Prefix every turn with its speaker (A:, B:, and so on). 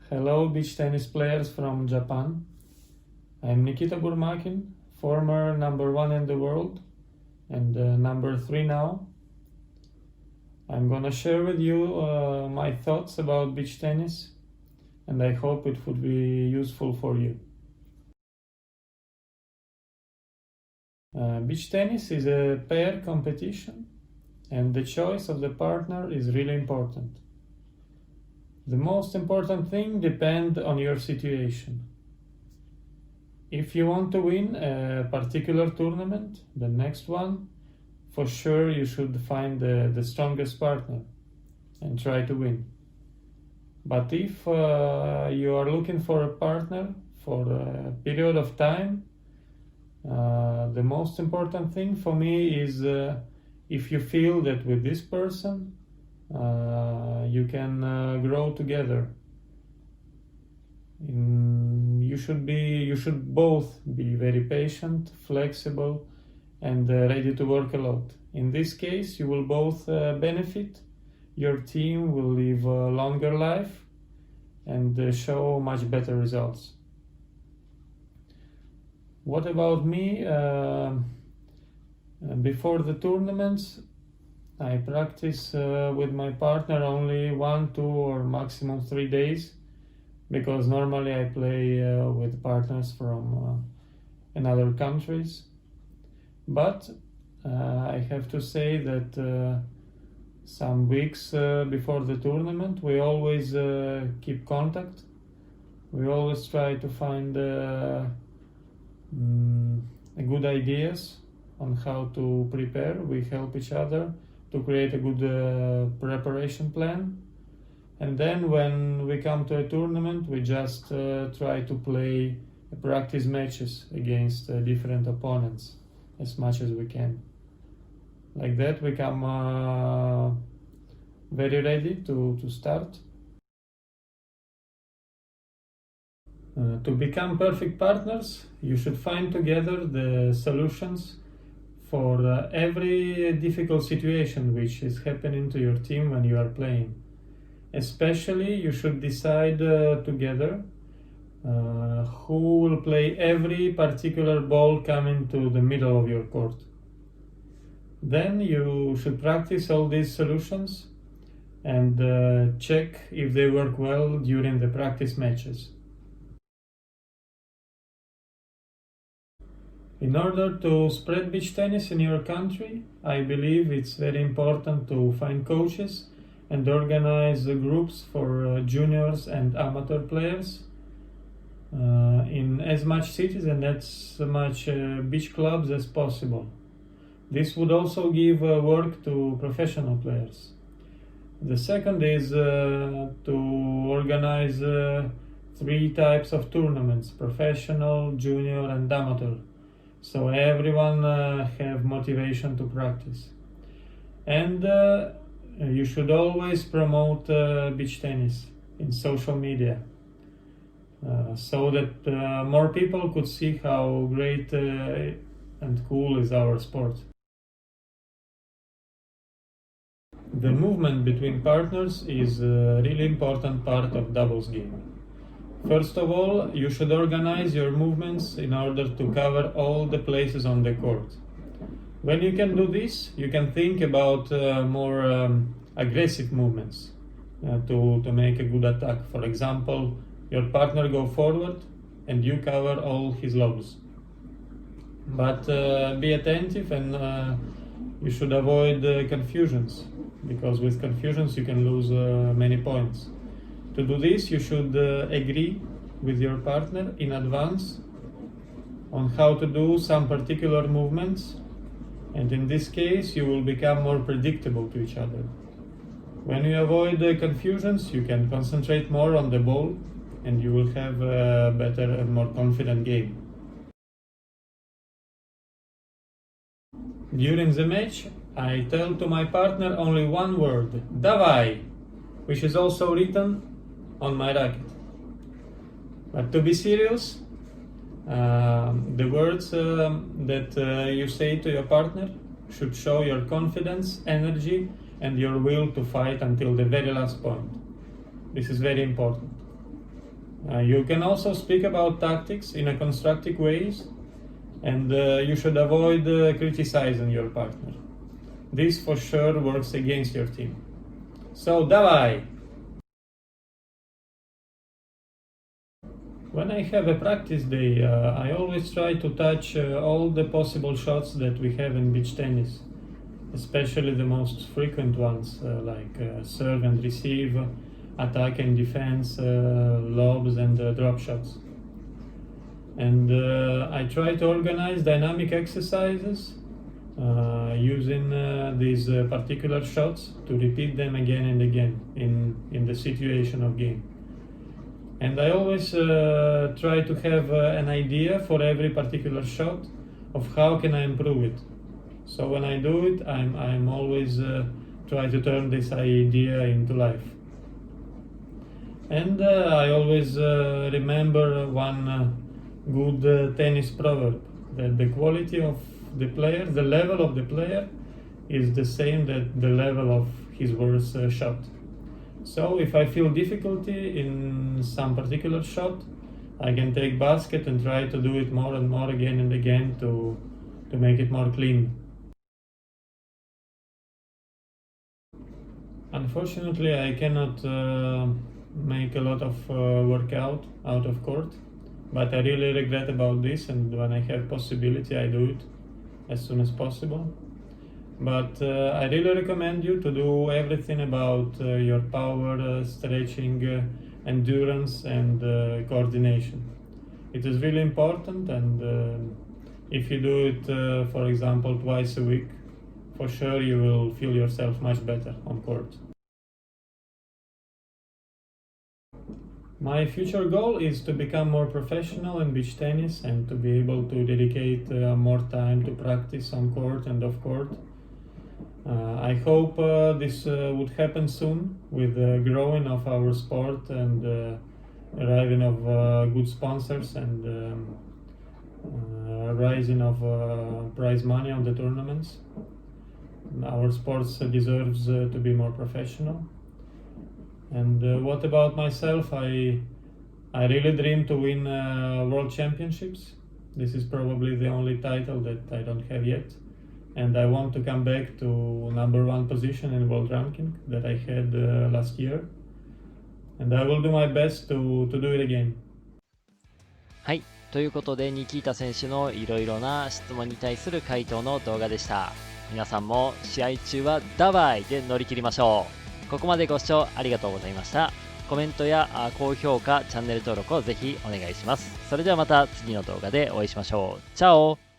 A: Hello, beach tennis players from Japan. I'm Nikita Burmakin, former number 1 in the world and number 3 now. I'm gonna share with you my thoughts about beach tennis, and I hope it would be useful for you. Beach tennis is a pair competition, and the choice of the partner is really important. The most important thing depends on your situation. If you want to win a particular tournament, the next one, for sure you should find the strongest partner and try to win. But if you are looking for a partner for a period of time, the most important thing for me is if you feel that with this person you can grow together. You should both be very patient, flexible, and ready to work a lot. In this case, you will both benefit. Your team will live a longer life and show much better results. What about me? Before the tournaments, I practice with my partner only 1, 2, or maximum 3 days, because normally I play with partners from another countries. But I have to say that some weeks before the tournament we always keep contact. We always try to find good ideas on how to prepare. We help each other to create a good preparation plan. And then when we come to a tournament, we just try to play practice matches against different opponents as much as we can. Like that we come very ready to start. To become perfect partners, you should find together the solutions for every difficult situation which is happening to your team when you are playing. Especially you should decide together who will play every particular ball coming to the middle of your court. Then you should practice all these solutions and check if they work well during the practice matches. In order to spread beach tennis in your country, I believe it's very important to find coaches and organize groups for juniors and amateur players in as much cities and as much beach clubs as possible. This would also give work to professional players. The second is to organize 3 types of tournaments: professional, junior, and amateur, so everyone have motivation to practice. And you should always promote beach tennis in social media so that more people could see how great and cool is our sport. The movement between partners is a really important part of doubles game. First of all, you should organize your movements in order to cover all the places on the court. When you can do this, you can think about more aggressive movements to make a good attack. For example, your partner go forward and you cover all his lobes. But be attentive and you should avoid confusions, because with confusions you can lose many points. To do this, you should agree with your partner in advance on how to do some particular movements, and in this case you will become more predictable to each other. When you avoid confusions, you can concentrate more on the ball and you will have a better and more confident game. During the match, I tell to my partner only one word: DAVAI, which is also written on my racket. But to be serious, the words that you say to your partner should show your confidence, energy, and your will to fight until the very last point. This is very important. You can also speak about tactics in a constructive ways, and you should avoid criticizing your partner. This for sure works against your team. So, давай! When I have a practice day, I always try to touch all the possible shots that we have in beach tennis, especially the most frequent ones like serve and receive, attack and defense, lobs and drop shots. And I try to organize dynamic exercises using these particular shots to repeat them again and again in the situation of game. And I always try to have an idea for every particular shot of how can I improve it. So when I do it, I'm always try to turn this idea into life. And I always remember one good tennis proverb, that the quality of the player, the level of the player, is the same that the level of his worst shot. So if I feel difficulty in some particular shot, I can take basket and try to do it more and more again and again to make it more clean. Unfortunately, I cannot make a lot of workout out of court, but I really regret about this, and when I have possibility I do it as soon as possible. But I really recommend you to do everything about your power, stretching, endurance and coordination. It is really important, and if you do it, for example, twice a week, for sure you will feel yourself much better on court. My future goal is to become more professional in beach tennis and to be able to dedicate more time to practice on court and off court. I hope this would happen soon with the growing of our sport and arriving of good sponsors and rising of prize money on the tournaments. Our sports deserves to be more professional. And what about myself? I really dream to win world championships. This is probably the only title that I don't have yet. And I want to come back to #1 position in world ranking that I had last year. And I will do my best to do it again.
B: はい、ということでニキータ選手のいろいろな質問に対する回答の動画でした。皆さんも試合中はダバイで乗り切りましょう。ここまでご視聴ありがとうございました。コメントや高評価、チャンネル登録をぜひお願いします。それではまた次の動画でお会いしましょう。チャオ。